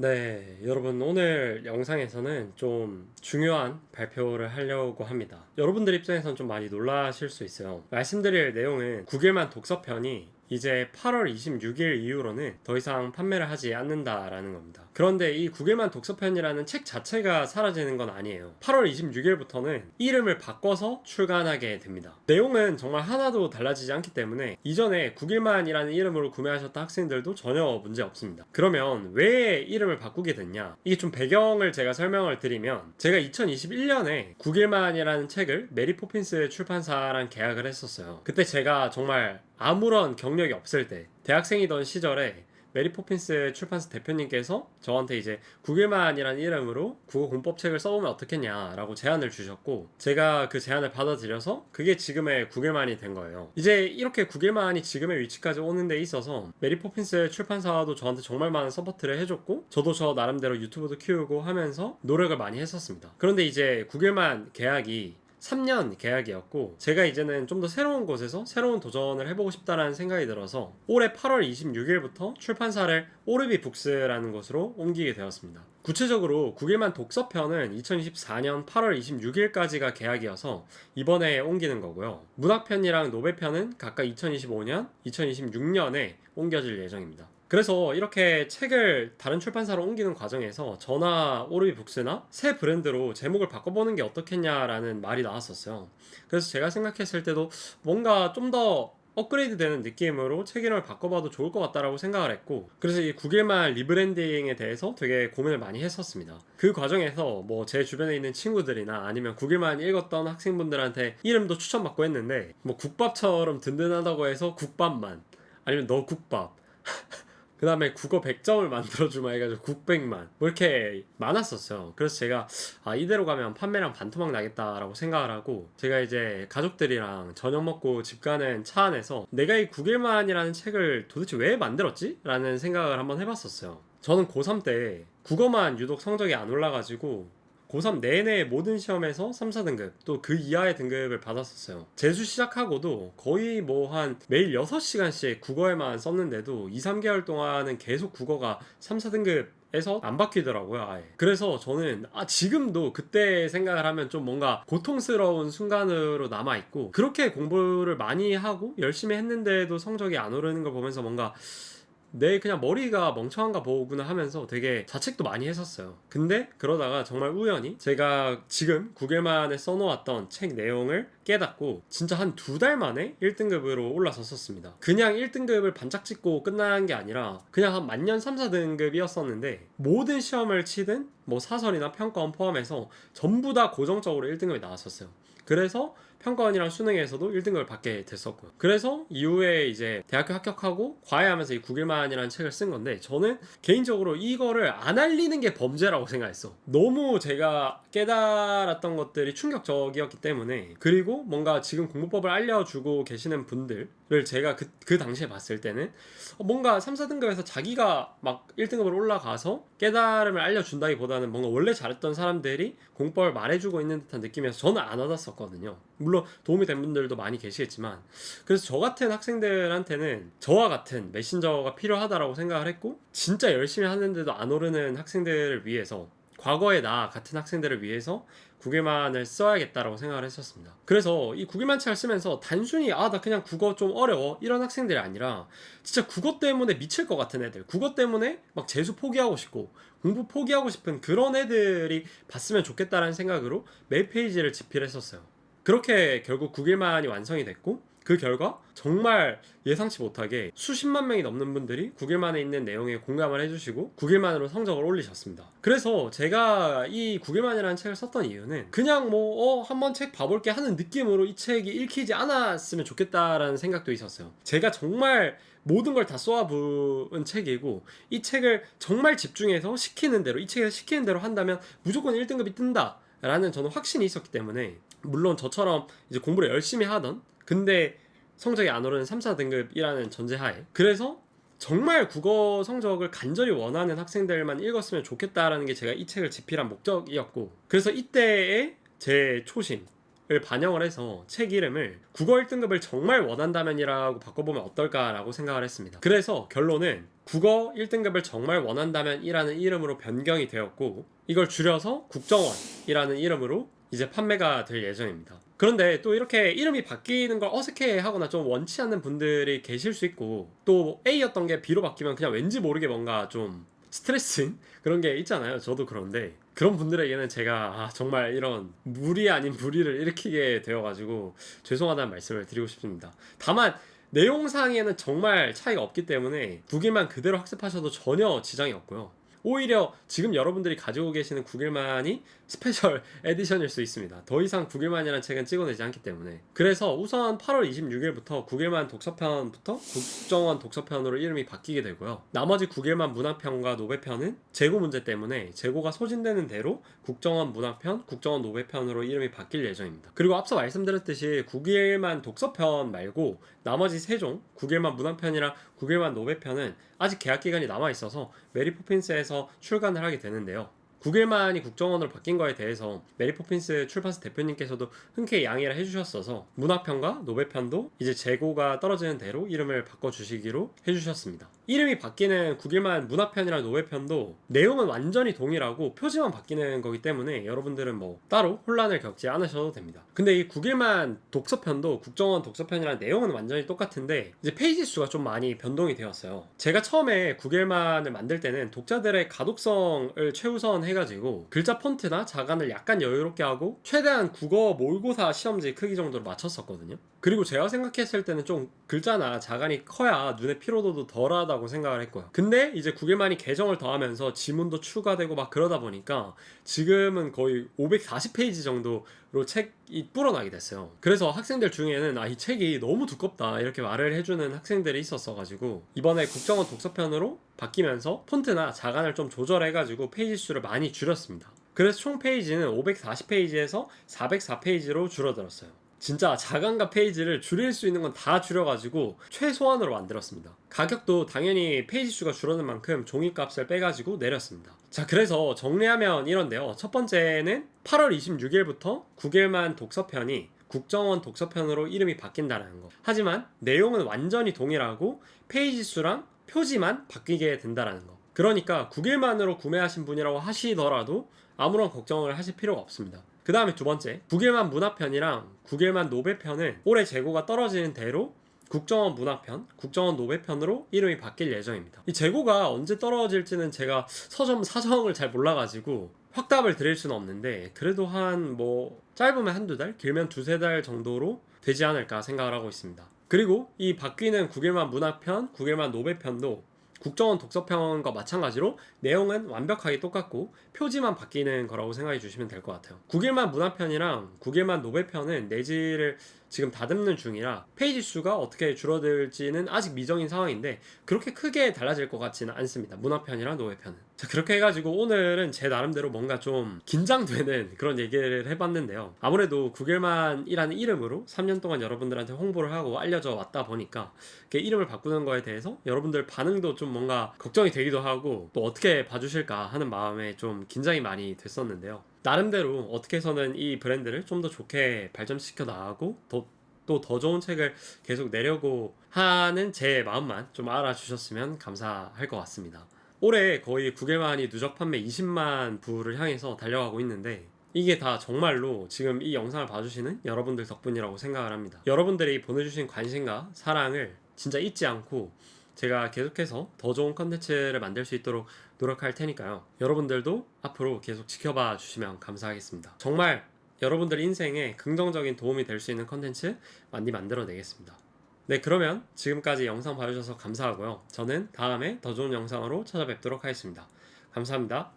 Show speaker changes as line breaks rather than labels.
네, 여러분 오늘 영상에서는 좀 중요한 발표를 하려고 합니다. 여러분들 입장에서는 좀 많이 놀라실 수 있어요. 말씀드릴 내용은 9일만 독서편이 이제 8월 26일 이후로는 더 이상 판매를 하지 않는다라는 겁니다. 그런데 이 9일만 독서편이라는 책 자체가 사라지는 건 아니에요. 8월 26일부터는 이름을 바꿔서 출간하게 됩니다. 내용은 정말 하나도 달라지지 않기 때문에 이전에 9일만이라는 이름으로 구매하셨던 학생들도 전혀 문제 없습니다. 그러면 왜 이름을 바꾸게 됐냐? 이게 좀 배경을 제가 설명을 드리면, 제가 2021년에 9일만이라는 책을 메리 포핀스 출판사랑 계약을 했었어요. 그때 제가 정말 아무런 경력이 없을 때, 대학생이던 시절에 메리 포핀스 출판사 대표님께서 저한테 이제 9일만이라는 이름으로 국어 공법책을 써보면 어떻겠냐라고 제안을 주셨고, 제가 그 제안을 받아들여서 그게 지금의 9일만이 된 거예요. 이제 이렇게 9일만이 지금의 위치까지 오는 데 있어서 메리 포핀스 출판사도 저한테 정말 많은 서포트를 해줬고, 저도 저 나름대로 유튜브도 키우고 하면서 노력을 많이 했었습니다. 그런데 이제 9일만 계약이 3년 계약이었고, 제가 이제는 좀 더 새로운 곳에서 새로운 도전을 해보고 싶다라는 생각이 들어서 올해 8월 26일부터 출판사를 오르비 북스라는 곳으로 옮기게 되었습니다. 구체적으로 9일만 독서편은 2024년 8월 26일까지가 계약이어서 이번에 옮기는 거고요. 문학편이랑 노벨편은 각각 2025년, 2026년에 옮겨질 예정입니다. 그래서 이렇게 책을 다른 출판사로 옮기는 과정에서 저나 오르비 북스나 새 브랜드로 제목을 바꿔보는 게 어떻겠냐라는 말이 나왔었어요. 그래서 제가 생각했을 때도 뭔가 좀 더 업그레이드 되는 느낌으로 책 이름을 바꿔봐도 좋을 것 같다라고 생각을 했고, 그래서 이 9일만 리브랜딩에 대해서 되게 고민을 많이 했었습니다. 그 과정에서 뭐 제 주변에 있는 친구들이나 아니면 9일만 읽었던 학생분들한테 이름도 추천받고 했는데, 뭐 국밥처럼 든든하다고 해서 국밥만, 아니면 너 국밥 그 다음에 국어 100점을 만들어주마 해가지고 국백만, 뭐 이렇게 많았었어요. 그래서 제가 이대로 가면 판매량 반토막 나겠다라고 생각을 하고, 제가 이제 가족들이랑 저녁 먹고 집 가는 차 안에서 내가 이 9일만이라는 책을 도대체 왜 만들었지? 라는 생각을 한번 해봤었어요. 저는 고3 때 국어만 유독 성적이 안 올라가지고 고3 내내 모든 시험에서 3, 4등급 또 그 이하의 등급을 받았었어요. 재수 시작하고도 거의 뭐 한 매일 6시간씩 국어에만 썼는데도 2, 3개월 동안은 계속 국어가 3, 4등급 에서 안 바뀌더라고요, 아예. 그래서 저는 지금도 그때 생각을 하면 좀 뭔가 고통스러운 순간으로 남아있고, 그렇게 공부를 많이 하고 열심히 했는데도 성적이 안 오르는 걸 보면서 뭔가 내 그냥 머리가 멍청한가 보구나 하면서 되게 자책도 많이 했었어요. 근데 그러다가 정말 우연히 제가 지금 9일만에 써놓았던 책 내용을 깨닫고 진짜 한 2달 만에 1등급으로 올라섰었습니다. 그냥 1등급을 반짝 찍고 끝난 게 아니라 그냥 한 만년 3, 4등급이었었는데 모든 시험을 치든 뭐 사설이나 평가원 포함해서 전부 다 고정적으로 1등급이 나왔었어요. 그래서 평가원이랑 수능에서도 1등급을 받게 됐었고요. 그래서 이후에 이제 대학교 합격하고 과외하면서 이 9일만이라는 책을 쓴 건데, 저는 개인적으로 이거를 안 알리는 게 범죄라고 생각했어. 너무 제가 깨달았던 것들이 충격적이었기 때문에. 그리고 뭔가 지금 공부법을 알려주고 계시는 분들을 제가 그 당시에 봤을 때는 뭔가 3, 4등급에서 자기가 막 1등급으로 올라가서 깨달음을 알려준다기보다는 뭔가 원래 잘했던 사람들이 공법을 말해주고 있는 듯한 느낌이어서 저는 안 와닿았었거든요. 물론 도움이 된 분들도 많이 계시겠지만, 그래서 저 같은 학생들한테는 저와 같은 메신저가 필요하다라고 생각을 했고, 진짜 열심히 하는데도 안 오르는 학생들을 위해서, 과거의 나 같은 학생들을 위해서 9일만을 써야겠다라고 생각을 했었습니다. 그래서 이 9일만 책을 쓰면서 단순히 나 그냥 국어 좀 어려워 이런 학생들이 아니라, 진짜 국어 때문에 미칠 것 같은 애들, 국어 때문에 막 재수 포기하고 싶고 공부 포기하고 싶은 그런 애들이 봤으면 좋겠다라는 생각으로 매 페이지를 집필했었어요. 그렇게 결국 9일만이 완성이 됐고, 그 결과 정말 예상치 못하게 수십만 명이 넘는 분들이 9일만에 있는 내용에 공감을 해주시고 9일만으로 성적을 올리셨습니다. 그래서 제가 이 9일만이라는 책을 썼던 이유는 그냥 한번 책 봐볼게 하는 느낌으로 이 책이 읽히지 않았으면 좋겠다라는 생각도 있었어요. 제가 정말 모든 걸 다 쏘아부은 책이고, 이 책을 정말 집중해서 시키는 대로, 이 책에서 시키는 대로 한다면 무조건 1등급이 뜬다 라는 저는 확신이 있었기 때문에, 물론 저처럼 이제 공부를 열심히 하던 근데 성적이 안 오르는 3, 4등급이라는 전제하에, 그래서 정말 국어 성적을 간절히 원하는 학생들만 읽었으면 좋겠다라는 게 제가 이 책을 집필한 목적이었고, 그래서 이때의 제 초심을 반영을 해서 책 이름을 국어 1등급을 정말 원한다면이라고 바꿔보면 어떨까라고 생각을 했습니다. 그래서 결론은 국어 1등급을 정말 원한다면 이라는 이름으로 변경이 되었고, 이걸 줄여서 국정원이라는 이름으로 이제 판매가 될 예정입니다. 그런데 또 이렇게 이름이 바뀌는 걸 어색해 하거나 좀 원치 않는 분들이 계실 수 있고, 또 A였던 게 B로 바뀌면 그냥 왠지 모르게 뭔가 좀 스트레스인 그런 게 있잖아요. 저도 그런데 그런 분들에게는 제가 정말 이런 무리 아닌 무리를 일으키게 되어가지고 죄송하다는 말씀을 드리고 싶습니다. 다만 내용상에는 정말 차이가 없기 때문에 국일만 그대로 학습하셔도 전혀 지장이 없고요. 오히려 지금 여러분들이 가지고 계시는 국일만이 스페셜 에디션일 수 있습니다. 더 이상 국일만이라는 책은 찍어내지 않기 때문에. 그래서 우선 8월 26일부터 국일만 독서편부터 국정원 독서편으로 이름이 바뀌게 되고요. 나머지 국일만 문학편과 노배편은 재고 문제 때문에 재고가 소진되는 대로 국정원 문학편, 국정원 노배편으로 이름이 바뀔 예정입니다. 그리고 앞서 말씀드렸듯이 국일만 독서편 말고 나머지 세 종, 국일만 문학편이랑 국일만 노배편은 아직 계약 기간이 남아 있어서 메리 포핀스에서 출간을 하게 되는데요. 국일만이 국정원으로 바뀐 거에 대해서 메리 포핀스 출판사 대표님께서도 흔쾌히 양해를 해주셨어서 문학편과 노배편도 이제 재고가 떨어지는 대로 이름을 바꿔주시기로 해주셨습니다. 이름이 바뀌는 국일만 문학편이랑 노배편도 내용은 완전히 동일하고 표지만 바뀌는 거기 때문에 여러분들은 뭐 따로 혼란을 겪지 않으셔도 됩니다. 근데 이 국일만 독서편도 국정원 독서편이랑 내용은 완전히 똑같은데 이제 페이지 수가 좀 많이 변동이 되었어요. 제가 처음에 국일만을 만들 때는 독자들의 가독성을 최우선 해가지고 글자 폰트나 자간을 약간 여유롭게 하고 최대한 국어 모의고사 시험지 크기 정도로 맞췄었거든요. 그리고 제가 생각했을 때는 좀 글자나 자간이 커야 눈의 피로도도 덜하다고 생각을 했고요. 근데 이제 국일만이 개정을 더하면서 지문도 추가되고 막 그러다 보니까 지금은 거의 540페이지 정도로 책이 불어나게 됐어요. 그래서 학생들 중에는 이 책이 너무 두껍다 이렇게 말을 해주는 학생들이 있었어가지고 이번에 국정원 독서편으로 바뀌면서 폰트나 자간을 좀 조절해가지고 페이지 수를 많이 줄였습니다. 그래서 총 페이지는 540페이지에서 404페이지로 줄어들었어요. 진짜 자간과 페이지를 줄일 수 있는 건 다 줄여가지고 최소한으로 만들었습니다. 가격도 당연히 페이지 수가 줄어든 만큼 종이값을 빼가지고 내렸습니다. 자, 그래서 정리하면 이런데요. 첫 번째는 8월 26일부터 국일만 독서편이 국정원 독서편으로 이름이 바뀐다는 거. 하지만 내용은 완전히 동일하고 페이지 수랑 표지만 바뀌게 된다는 거. 그러니까 국일만으로 구매하신 분이라고 하시더라도 아무런 걱정을 하실 필요가 없습니다. 그 다음에 두 번째, 국일만 문학편이랑 국일만 노배편은 올해 재고가 떨어지는 대로 국정원 문학편, 국정원 노배편으로 이름이 바뀔 예정입니다. 이 재고가 언제 떨어질지는 제가 서점 사정을 잘 몰라가지고 확답을 드릴 수는 없는데 그래도 한 짧으면 한두 달, 길면 두세 달 정도로 되지 않을까 생각을 하고 있습니다. 그리고 이 바뀌는 국일만 문학편, 국일만 노배편도 국정원 독서편과 마찬가지로 내용은 완벽하게 똑같고 표지만 바뀌는 거라고 생각해 주시면 될 것 같아요. 국일만 문학편이랑 국일만 노배편은 내지를 지금 다듬는 중이라 페이지 수가 어떻게 줄어들지는 아직 미정인 상황인데 그렇게 크게 달라질 것 같지는 않습니다. 문학편이랑 노배편은. 자, 그렇게 해가지고 오늘은 제 나름대로 뭔가 좀 긴장되는 그런 얘기를 해봤는데요. 아무래도 국일만이라는 이름으로 3년 동안 여러분들한테 홍보를 하고 알려져 왔다 보니까 이름을 바꾸는 거에 대해서 여러분들 반응도 좀 뭔가 걱정이 되기도 하고 또 어떻게 봐주실까 하는 마음에 좀 긴장이 많이 됐었는데요. 나름대로 어떻게 해서는 이 브랜드를 좀 더 좋게 발전시켜 나가고 또 더 좋은 책을 계속 내려고 하는 제 마음만 좀 알아주셨으면 감사할 것 같습니다. 올해 거의 국일만이 누적 판매 20만 부를 향해서 달려가고 있는데 이게 다 정말로 지금 이 영상을 봐주시는 여러분들 덕분이라고 생각을 합니다. 여러분들이 보내주신 관심과 사랑을 진짜 잊지 않고 제가 계속해서 더 좋은 컨텐츠를 만들 수 있도록 노력할 테니까요. 여러분들도 앞으로 계속 지켜봐 주시면 감사하겠습니다. 정말 여러분들 인생에 긍정적인 도움이 될 수 있는 컨텐츠 많이 만들어 내겠습니다. 네, 그러면 지금까지 영상 봐주셔서 감사하고요. 저는 다음에 더 좋은 영상으로 찾아뵙도록 하겠습니다. 감사합니다.